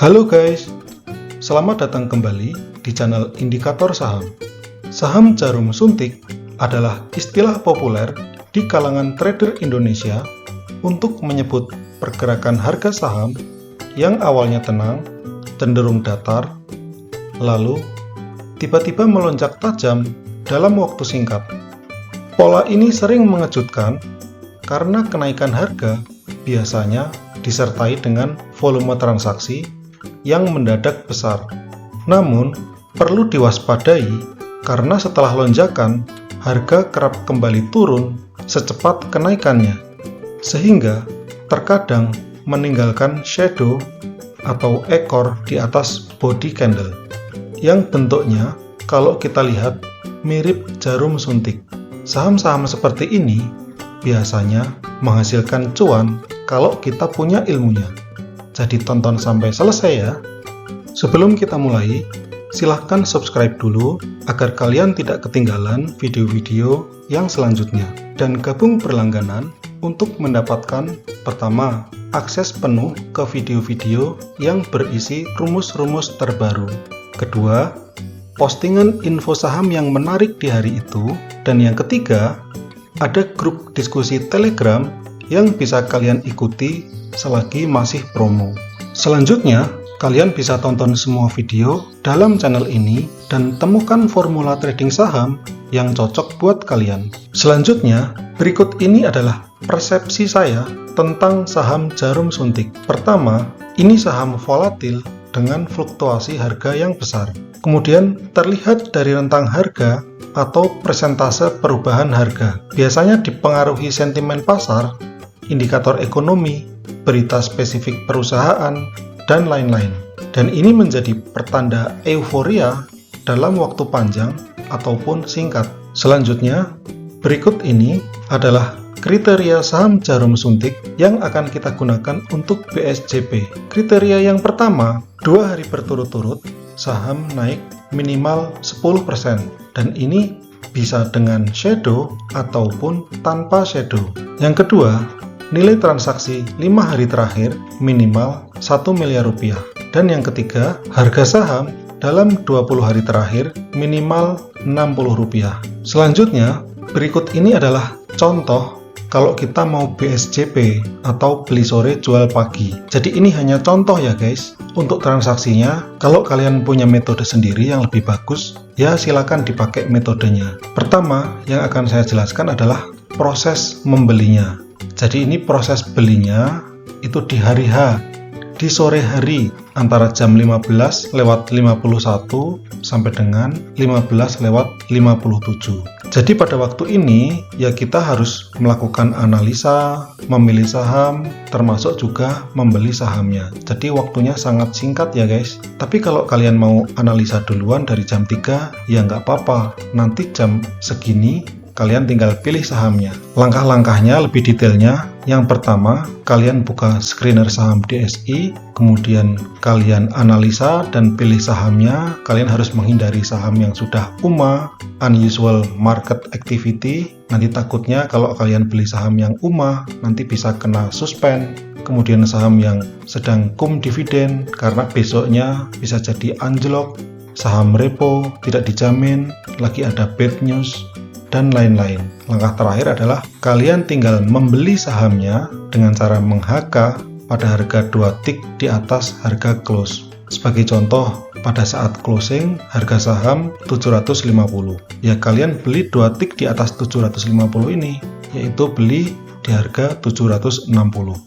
Halo guys, selamat datang kembali di channel Indikator Saham. Saham jarum suntik adalah istilah populer di kalangan trader Indonesia untuk menyebut pergerakan harga saham yang awalnya tenang, cenderung datar, lalu tiba-tiba melonjak tajam dalam waktu singkat. Pola ini sering mengejutkan karena kenaikan harga biasanya disertai dengan volume transaksi yang mendadak besar. Namun, perlu diwaspadai karena setelah lonjakan, harga kerap kembali turun secepat kenaikannya, sehingga terkadang meninggalkan shadow atau ekor di atas body candle, yang bentuknya kalau kita lihat mirip jarum suntik. Saham-saham seperti ini biasanya menghasilkan cuan kalau kita punya ilmunya. Jadi tonton sampai selesai ya. Sebelum kita mulai, silahkan subscribe dulu agar kalian tidak ketinggalan video-video yang selanjutnya. Dan gabung berlangganan untuk mendapatkan pertama, akses penuh ke video-video yang berisi rumus-rumus terbaru. Kedua, postingan info saham yang menarik di hari itu. Dan yang ketiga, ada grup diskusi Telegram yang bisa kalian ikuti selagi masih promo. Selanjutnya, kalian bisa tonton semua video dalam channel ini dan temukan formula trading saham yang cocok buat kalian. Selanjutnya, berikut ini adalah persepsi saya tentang saham jarum suntik. Pertama, ini saham volatil dengan fluktuasi harga yang besar. Kemudian, terlihat dari rentang harga atau persentase perubahan harga. Biasanya dipengaruhi sentimen pasar, indikator ekonomi, berita spesifik perusahaan, dan lain-lain. Dan ini menjadi pertanda euforia dalam waktu panjang ataupun singkat. Selanjutnya, berikut ini adalah kriteria saham jarum suntik yang akan kita gunakan untuk BSJP. Kriteria yang pertama, 2 hari berturut-turut saham naik minimal 10%, dan ini bisa dengan shadow ataupun tanpa shadow. Yang kedua, nilai transaksi 5 hari terakhir minimal 1 miliar rupiah. Dan yang ketiga, harga saham dalam 20 hari terakhir minimal 60 rupiah. Selanjutnya, berikut ini adalah contoh kalau kita mau BSJP atau beli sore jual pagi. Jadi ini hanya contoh ya guys. Untuk transaksinya, kalau kalian punya metode sendiri yang lebih bagus, ya silakan dipakai metodenya. Pertama, yang akan saya jelaskan adalah proses membelinya. Jadi ini proses belinya itu di hari H, di sore hari antara jam 15:51 sampai dengan 15:57. Jadi pada waktu ini ya kita harus melakukan analisa, memilih saham, termasuk juga membeli sahamnya. Jadi waktunya sangat singkat ya guys. Tapi kalau kalian mau analisa duluan dari jam 3 ya nggak apa-apa. Nanti jam segini kalian tinggal pilih sahamnya. Langkah-langkahnya lebih detailnya, yang pertama, kalian buka screener saham DSI, kemudian kalian analisa dan pilih sahamnya. Kalian harus menghindari saham yang sudah UMA, unusual market activity. Nanti takutnya kalau kalian beli saham yang UMA, nanti bisa kena suspend. Kemudian saham yang sedang cum dividen, karena besoknya bisa jadi anjlok. Saham repo, tidak dijamin, lagi ada bad news, dan lain-lain. Langkah terakhir adalah kalian tinggal membeli sahamnya dengan cara meng-HK pada harga 2 tick di atas harga close. Sebagai contoh, pada saat closing harga saham 750. Ya kalian beli 2 tick di atas 750 ini, yaitu beli di harga 760.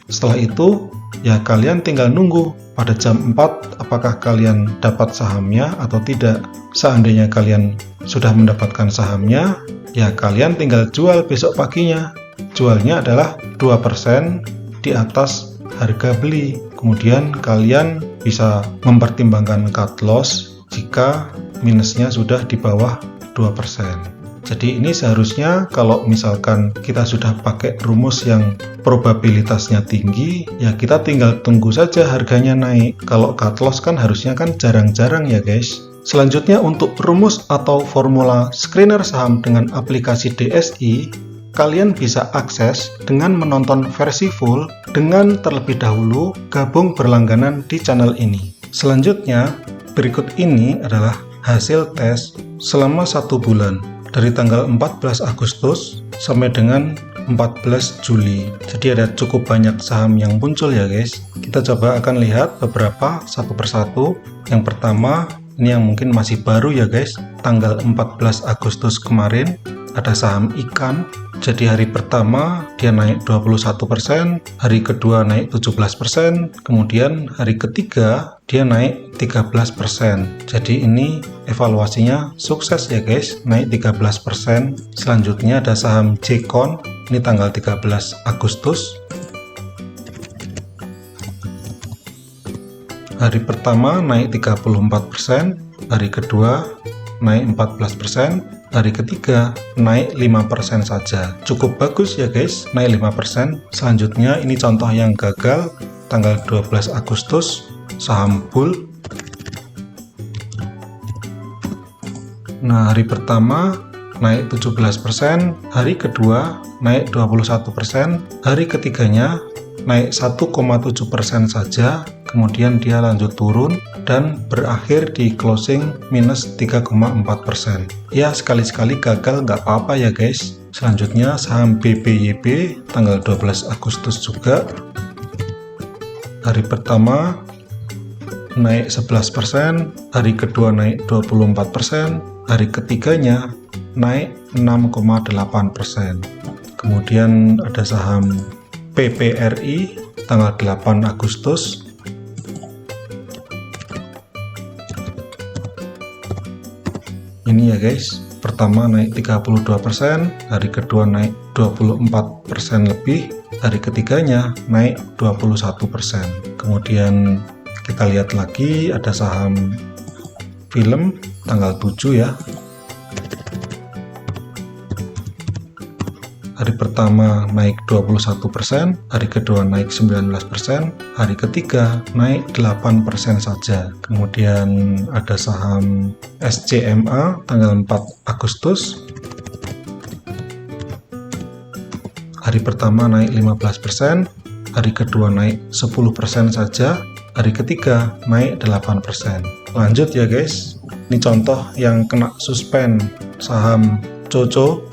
Setelah itu, ya kalian tinggal nunggu pada jam 4 apakah kalian dapat sahamnya atau tidak. Seandainya kalian sudah mendapatkan sahamnya, ya kalian tinggal jual besok paginya. Jualnya adalah 2% di atas harga beli. Kemudian kalian bisa mempertimbangkan cut loss jika minusnya sudah di bawah 2%. Jadi ini seharusnya kalau misalkan kita sudah pakai rumus yang probabilitasnya tinggi, ya kita tinggal tunggu saja harganya naik. Kalau cut loss kan harusnya kan jarang-jarang ya guys. Selanjutnya untuk rumus atau formula screener saham dengan aplikasi DSI, kalian bisa akses dengan menonton versi full dengan terlebih dahulu gabung berlangganan di channel ini. Selanjutnya, berikut ini adalah hasil tes selama 1 bulan dari tanggal 14 Agustus sampai dengan 14 Juli. Jadi ada cukup banyak saham yang muncul ya guys. Kita coba akan lihat beberapa satu persatu. Yang pertama, ini yang mungkin masih baru ya guys. Tanggal 14 Agustus kemarin ada saham ikan. Jadi hari pertama dia naik 21%, hari kedua naik 17%, kemudian hari ketiga dia naik 13%. Jadi ini evaluasinya sukses ya guys, naik 13%. Selanjutnya ada saham Jcon, ini tanggal 13 Agustus. Hari pertama naik 34%, hari kedua naik 14%, hari ketiga naik 5% saja. Cukup bagus ya guys, naik 5%. Selanjutnya ini contoh yang gagal, tanggal 12 Agustus, saham Bull. Nah, hari pertama naik 17%, hari kedua naik 21%, hari ketiganya naik 1,7% saja, kemudian dia lanjut turun dan berakhir di closing minus 3,4%. Ya, sekali-sekali gagal nggak apa-apa ya guys. Selanjutnya saham BBYB tanggal 12 Agustus juga. Hari pertama naik 11%, hari kedua naik 24%, hari ketiganya naik 6,8%. Kemudian ada saham PPRI tanggal 8 Agustus. Ini ya guys, pertama naik 32%, hari kedua naik 24% lebih, hari ketiganya naik 21%. Kemudian kita lihat lagi ada saham film tanggal 7 ya. Hari pertama naik 21%, hari kedua naik 19%, hari ketiga naik 8% saja. Kemudian ada saham SCMA tanggal 4 Agustus. Hari pertama naik 15%, hari kedua naik 10% saja, hari ketiga naik 8%. Lanjut ya guys, ini contoh yang kena suspend, saham Coco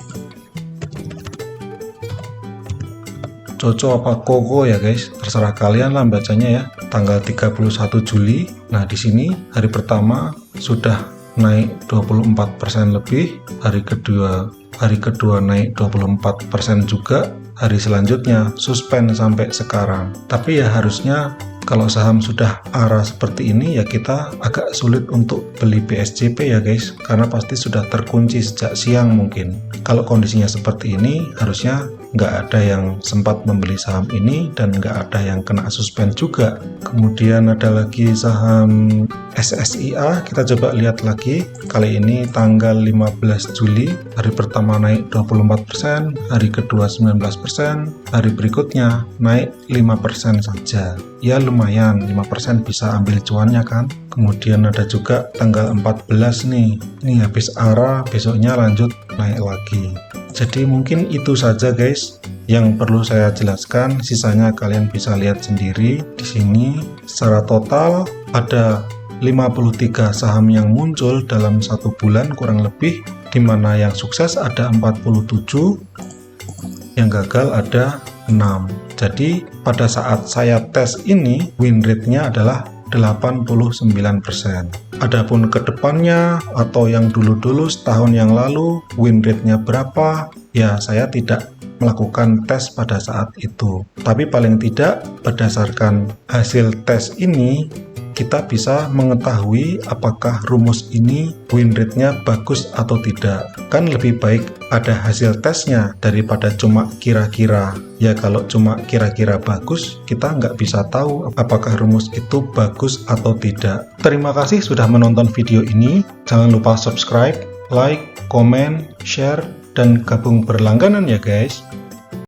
apa Koko ya guys, terserah kalian lah bacanya ya. Tanggal 31 Juli. Nah, di sini hari pertama sudah naik 24% lebih, hari kedua naik 24% juga, hari selanjutnya suspend sampai sekarang. Tapi ya harusnya kalau saham sudah arah seperti ini ya kita agak sulit untuk beli BSJP ya guys, karena pasti sudah terkunci sejak siang mungkin. Kalau kondisinya seperti ini harusnya nggak ada yang sempat membeli saham ini dan nggak ada yang kena suspend juga. Kemudian ada lagi saham SSIA, kita coba lihat lagi. Kali ini tanggal 15 Juli, hari pertama naik 24%, hari kedua 19%, hari berikutnya naik 5% saja. Ya lumayan, 5% bisa ambil cuannya kan. Kemudian ada juga tanggal 14 nih, ini habis arah, besoknya lanjut naik lagi. Jadi mungkin itu saja guys yang perlu saya jelaskan, sisanya kalian bisa lihat sendiri di sini. Secara total ada 53 saham yang muncul dalam 1 bulan kurang lebih, di mana yang sukses ada 47, yang gagal ada 6. Jadi pada saat saya tes ini win rate-nya adalah 89%. Adapun kedepannya atau yang dulu-dulu setahun yang lalu win rate-nya berapa, ya saya tidak melakukan tes pada saat itu. Tapi paling tidak berdasarkan hasil tes ini kita bisa mengetahui apakah rumus ini win rate-nya bagus atau tidak. Kan lebih baik ada hasil tesnya daripada cuma kira-kira. Ya kalau cuma kira-kira bagus, kita nggak bisa tahu apakah rumus itu bagus atau tidak. Terima kasih sudah menonton video ini. Jangan lupa subscribe, like, komen, share, dan gabung berlangganan ya guys.